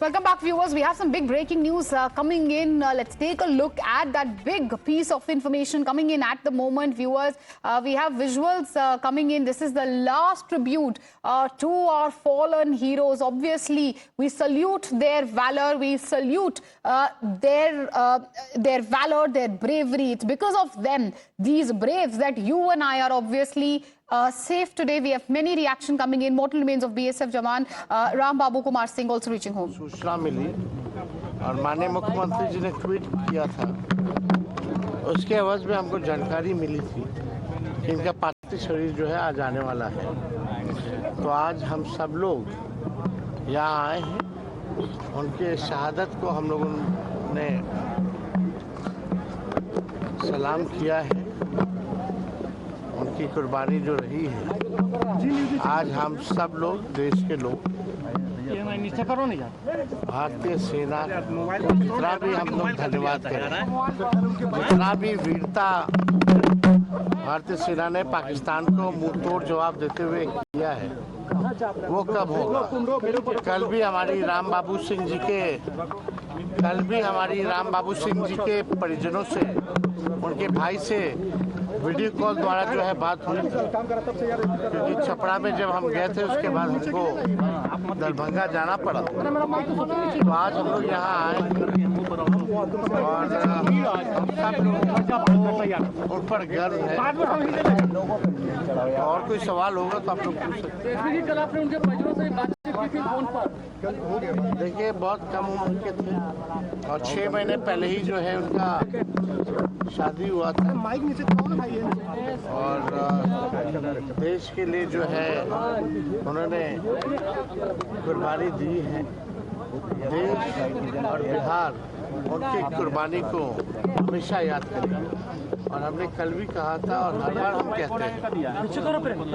Welcome back, viewers. We have some big breaking news coming in. Let's take a look at that big piece of information coming in at the moment, viewers. We have visuals coming in. This is the last tribute to our fallen heroes. Obviously, we salute their valor. We salute their valor, their bravery. It's because of them, these braves, that you and I are obviously safe today. We have many reaction coming in. Mortal remains of BSF Jawan Ram Babu Kumar Singh also reaching home. सूचना मिली और माननीय मुख्यमंत्री जी ने tweet किया था, उसके एवज में हमको जानकारी मिली थी कि इनका पार्थिव शरीर जो है आज आने वाला है। तो आज हम सब लोग यहाँ आए हैं, उनके शहादत को हम लोगों ने सलाम किया है। उनकी कुर्बानी जो रही है, आज हम सब लोग, देश के लोग, भारतीय सेना जितना भी हम लोग धन्यवाद करें, जितना भी वीरता भारतीय सेना ने पाकिस्तान को मुंह तोड़ जवाब देते हुए किया है, वो कब होगा? कल भी हमारी राम बाबू सिंह जी के परिजनों से, उनके भाई से वीडियो कॉल द्वारा जो है बात हुई थी, क्योंकि छपरा में जब हम गए थे उसके बाद हमको दरभंगा जाना पड़ा। तो आज हम लोग यहाँ आए और उन पर गर्व है। और कोई सवाल होगा तो आप लोग पूछ सकते हैं। देखिए, बहुत कम उम्र के थे और 6 महीने पहले ही जो है उनका शादी हुआ था और देश के लिए जो है उन्होंने कुर्बानी दी है। देश और बिहार उनकी कुर्बानी को हमेशा याद करेंगे। और हमने कल भी कहा था और हर बार हम कहते हैं,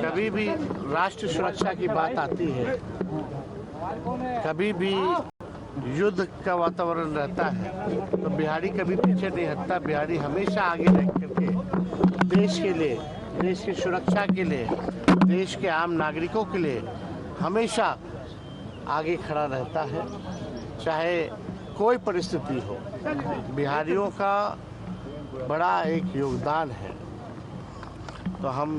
कभी भी राष्ट्र सुरक्षा की बात आती है, कभी भी युद्ध का वातावरण रहता है, तो बिहारी कभी पीछे नहीं हटता। बिहारी हमेशा आगे रह करके देश के लिए, देश की सुरक्षा के लिए, देश के आम नागरिकों के लिए हमेशा आगे खड़ा रहता है, चाहे कोई परिस्थिति हो। बिहारियों का बड़ा एक योगदान है। तो हम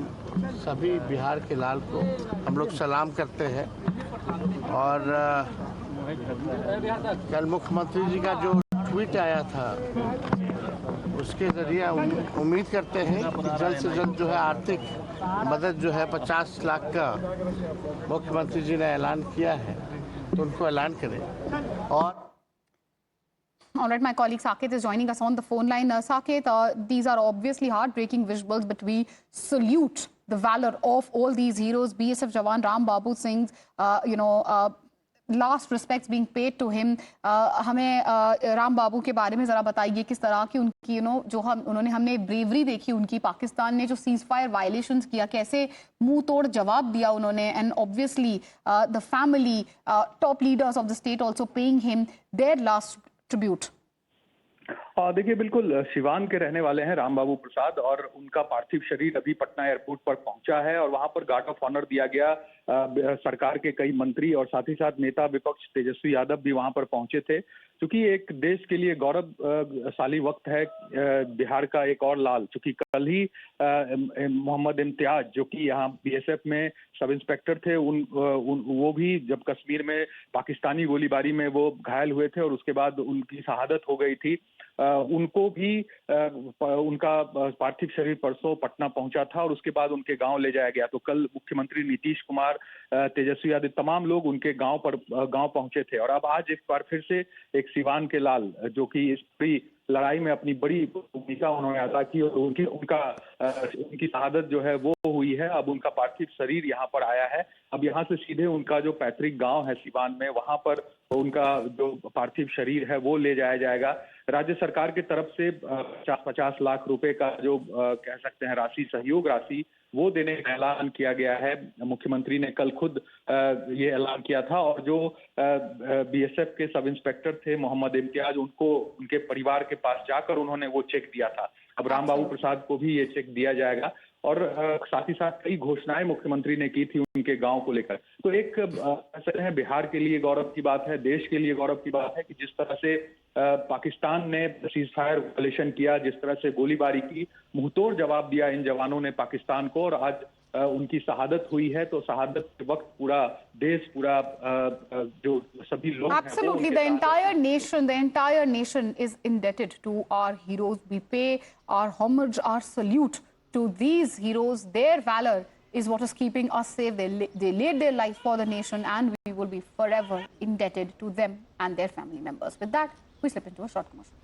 सभी बिहार के लाल को हम लोग सलाम करते हैं। और कल मुख्यमंत्री जी का जो ट्वीट आया था, उसके जरिए उम्मीद करते हैं कि जल्द से जल्द जो है आर्थिक मदद जो है 50 लाख का मुख्यमंत्री जी ने ऐलान किया है, तो उनको ऐलान करें। और All right, my colleague Saket is joining us on the phone line. Saket, these are obviously heartbreaking visuals, but we salute the valor of all these heroes. BSF Jawan Ram Babu Singh's, last respects being paid to him. हमें राम बाबू के बारे में ज़रा बताइए, किस तरह की उनकी जो हमने ब्रेवरी देखी उनकी, पाकिस्तान ने जो सीज फायर वायलेशंस किया, कैसे मुंह तोड़ जवाब दिया उन्होंने, and obviously the family, top leaders of the state also paying him their last tribute. देखिए, बिल्कुल सिवान के रहने वाले हैं राम बाबू प्रसाद, और उनका पार्थिव शरीर अभी पटना एयरपोर्ट पर पहुंचा है और वहां पर गार्ड ऑफ ऑनर दिया गया। सरकार के कई मंत्री और साथ ही साथ नेता विपक्ष तेजस्वी यादव भी वहां पर पहुंचे थे, क्योंकि एक देश के लिए गौरवशाली वक्त है। बिहार का एक और लाल, चूंकि कल ही मोहम्मद इम्तियाज, जो कि यहाँ बीएसएफ में सब इंस्पेक्टर थे, वो भी जब कश्मीर में पाकिस्तानी गोलीबारी में वो घायल हुए थे और उसके बाद उनकी शहादत हो गई थी, उनको भी उनका पार्थिव शरीर परसों पटना पहुंचा था और उसके बाद उनके गांव ले जाया गया। तो कल मुख्यमंत्री नीतीश कुमार, तेजस्वी यादव, तमाम लोग उनके गांव पहुंचे थे। और अब आज एक बार फिर से एक सिवान के लाल, जो कि इस पूरी लड़ाई में अपनी बड़ी भूमिका उन्होंने अदा की और उनकी शहादत जो है वो हुई है। अब उनका पार्थिव शरीर यहाँ पर आया है। अब यहाँ से सीधे उनका जो पैतृक गांव है सिवान में, वहां पर उनका जो पार्थिव शरीर है वो ले जाया जाएगा। राज्य सरकार की तरफ से 50 लाख रुपए का जो कह सकते हैं राशि, सहयोग राशि, वो देने का ऐलान किया गया है। मुख्यमंत्री ने कल खुद ये ऐलान किया था और जो बीएसएफ के सब इंस्पेक्टर थे मोहम्मद इम्तियाज, उनको उनके परिवार के पास जाकर उन्होंने वो चेक दिया था। अब राम बाबू प्रसाद को भी ये चेक दिया जाएगा और साथ ही साथ कई घोषणाएं मुख्यमंत्री ने की थी उनके गांव को लेकर। तो एक असर है, बिहार के लिए गौरव की बात है, देश के लिए गौरव की बात है कि जिस तरह से पाकिस्तान ने सीज फायर वायलेशन किया, जिस तरह से गोलीबारी की, मुंहतोड़ जवाब दिया इन जवानों ने पाकिस्तान को, और आज उनकी शहादत हुई है। तो शहादत के वक्त पूरा देश, पूरा जो सभी लोग Absolutely, the entire nation is indebted to our heroes. We pay our homage, our salute to these heroes. Their valor is what is keeping us safe. They laid their life for the nation, and we will be forever indebted to them and their family members. With that, we slip into a short commercial.